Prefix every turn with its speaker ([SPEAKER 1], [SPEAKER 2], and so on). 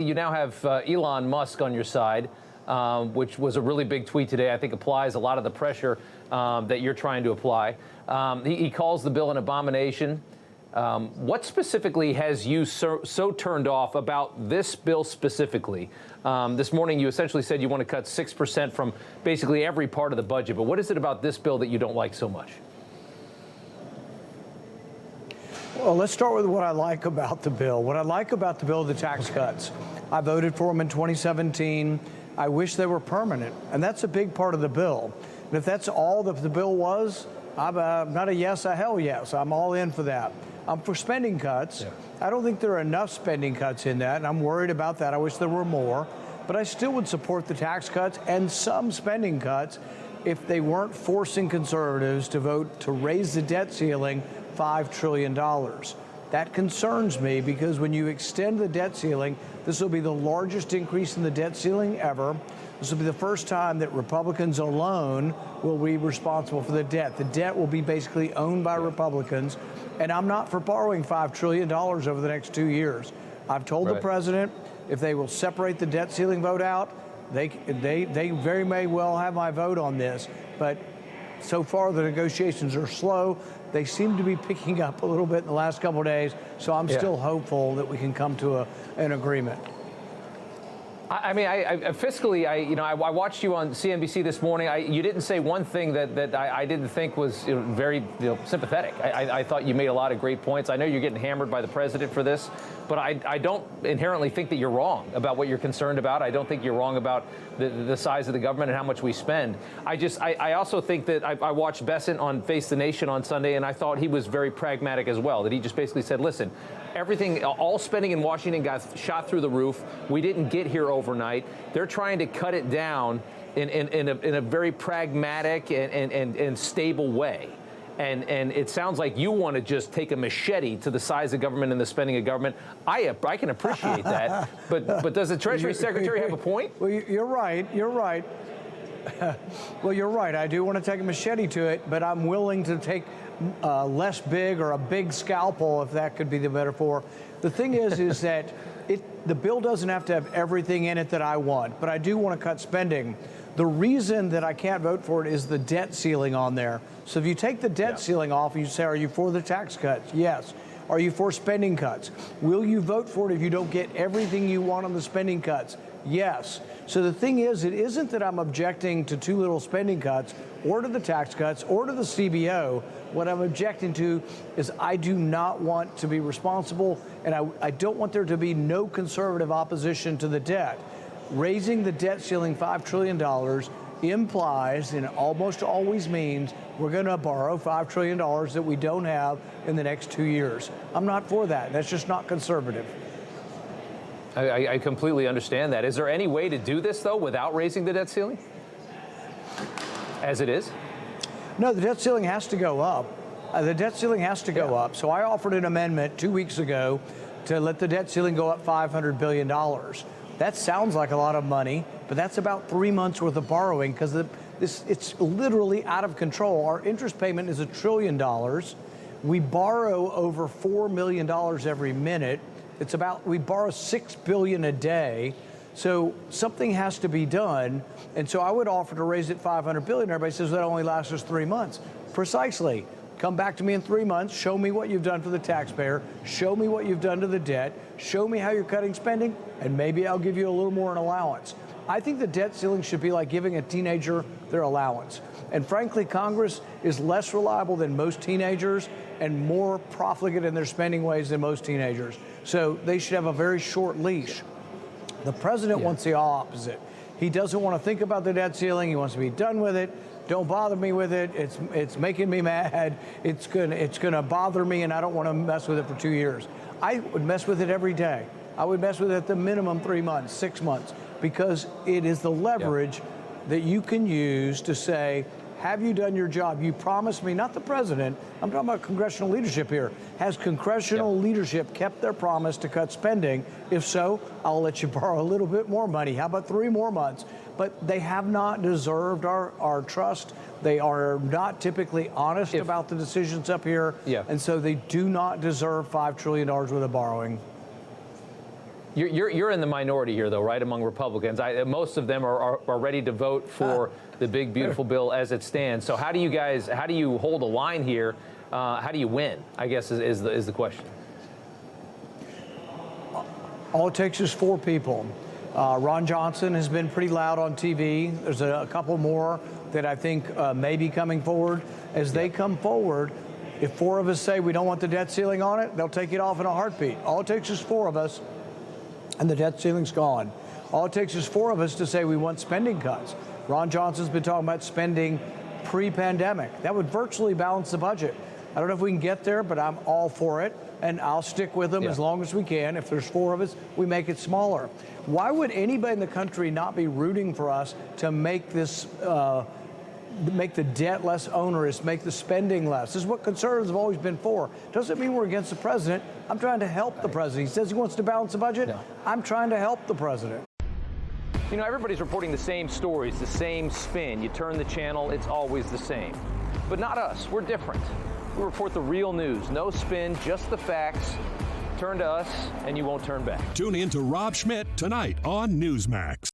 [SPEAKER 1] you now have Elon Musk on your side, which was a really big tweet today. I think applies a lot of the pressure that you're trying to apply. He calls the bill an abomination. What specifically has you so turned off about this bill specifically? This morning, you essentially said you want to cut 6% from basically every part of the budget. But what is it about this bill that you don't like so much?
[SPEAKER 2] Well, let's start with what I like about the bill. What I like about the bill are the tax cuts. I voted for them in 2017. I wish they were permanent, and that's a big part of the bill. And if that's all that the bill was, I'm not a yes, a hell yes. I'm all in for that. I'm for spending cuts. Yeah. I don't think there are enough spending cuts in that, and I'm worried about that. I wish there were more. But I still would support the tax cuts and some spending cuts if they weren't forcing conservatives to vote to raise the debt ceiling $5 trillion. That concerns me because when you extend the debt ceiling, this will be the largest increase in the debt ceiling ever. This will be the first time that Republicans alone will be responsible for the debt. The debt will be basically owned by Republicans, and I'm not for borrowing $5 trillion over the next 2 years. I've told the president if they will separate the debt ceiling vote out, they very may well have my vote on this, but so far the negotiations are slow. They seem to be picking up a little bit in the last couple of days, so I'm still hopeful that we can come to an agreement.
[SPEAKER 1] I mean, fiscally, I watched you on CNBC this morning. You didn't say one thing that I didn't think was very sympathetic. I thought you made a lot of great points. I know you're getting hammered by the president for this, but I don't inherently think that you're wrong about what you're concerned about. I don't think you're wrong about the size of the government and how much we spend. I also think that I watched Bessent on Face the Nation on Sunday, and I thought he was very pragmatic as well, that he just basically said, listen, everything, all spending in Washington got shot through the roof. We didn't get here overnight. They're trying to cut it down in a very pragmatic and stable way. And it sounds like you want to just take a machete to the size of government and the spending of government. I can appreciate that. But does the Treasury Secretary have a point?
[SPEAKER 2] Well, you're right. You're right. Well, you're right. I do want to take a machete to it, but I'm willing to take less big or a big scalpel, if that could be the metaphor. The thing is that the bill doesn't have to have everything in it that I want, but I do want to cut spending. The reason that I can't vote for it is the debt ceiling on there. So if you take the debt ceiling off, you say, are you for the tax cuts? Yes. Are you for spending cuts? Will you vote for it if you don't get everything you want on the spending cuts? Yes. So the thing is, it isn't that I'm objecting to too little spending cuts or to the tax cuts or to the CBO. What I'm objecting to is I do not want to be responsible, and I don't want there to be no conservative opposition to the debt. Raising the debt ceiling $5 trillion implies, and almost always means, we're going to borrow $5 trillion that we don't have in the next 2 years. I'm not for that. That's just not conservative.
[SPEAKER 1] I completely understand that. Is there any way to do this, though, without raising the debt ceiling? As it is?
[SPEAKER 2] No, the debt ceiling has to go up. The debt ceiling has to go up. So I offered an amendment 2 weeks ago to let the debt ceiling go up $500 billion. That sounds like a lot of money, but that's about 3 months worth of borrowing because it's literally out of control. Our interest payment is $1 trillion. We borrow over $4 million every minute. We borrow $6 billion a day. So something has to be done. And so I would offer to raise it $500 billion. Everybody says that only lasts us 3 months. Precisely. Come back to me in 3 months. Show me what you've done for the taxpayer. Show me what you've done to the debt. Show me how you're cutting spending, and maybe I'll give you a little more in allowance. I think the debt ceiling should be like giving a teenager their allowance. And frankly, Congress is less reliable than most teenagers and more profligate in their spending ways than most teenagers. So they should have a very short leash. The president wants the opposite. He doesn't want to think about the debt ceiling. He wants to be done with it. Don't bother me with it. It's making me mad. It's gonna bother me, and I don't want to mess with it for 2 years. I would mess with it every day. I would mess with it at the minimum 3 months, 6 months, because it is the leverage that you can use to say, have you done your job? You promised me, not the president, I'm talking about congressional leadership here. Has congressional leadership kept their promise to cut spending? If so, I'll let you borrow a little bit more money. How about 3 more months? But they have not deserved our trust. They are not typically honest about the decisions up here. And so they do not deserve $5 trillion worth of borrowing.
[SPEAKER 1] You're in the minority here, though, right, among Republicans. Most of them are ready to vote for the big, beautiful bill as it stands. So how do you hold a line here? How do you win, I guess, is the question.
[SPEAKER 2] All it takes is 4 people. Ron Johnson has been pretty loud on TV. There's a couple more that I think may be coming forward. As they come forward, if 4 of us say we don't want the debt ceiling on it, they'll take it off in a heartbeat. All it takes is 4 of us, and the debt ceiling's gone. All it takes is 4 of us to say we want spending cuts. Ron Johnson's been talking about spending pre-pandemic. That would virtually balance the budget. I don't know if we can get there, but I'm all for it, and I'll stick with them as long as we can. If there's 4 of us, we make it smaller. Why would anybody in the country not be rooting for us to make this, make the debt less onerous, make the spending less? This is what conservatives have always been for. Doesn't mean we're against the president. I'm trying to help the president. He says he wants to balance the budget. No. I'm trying to help the president.
[SPEAKER 1] You know, everybody's reporting the same stories, the same spin. You turn the channel, it's always the same. But not us. We're different. We report the real news. No spin, just the facts. Turn to us, and you won't turn back.
[SPEAKER 3] Tune in to Rob Schmitt tonight on Newsmax.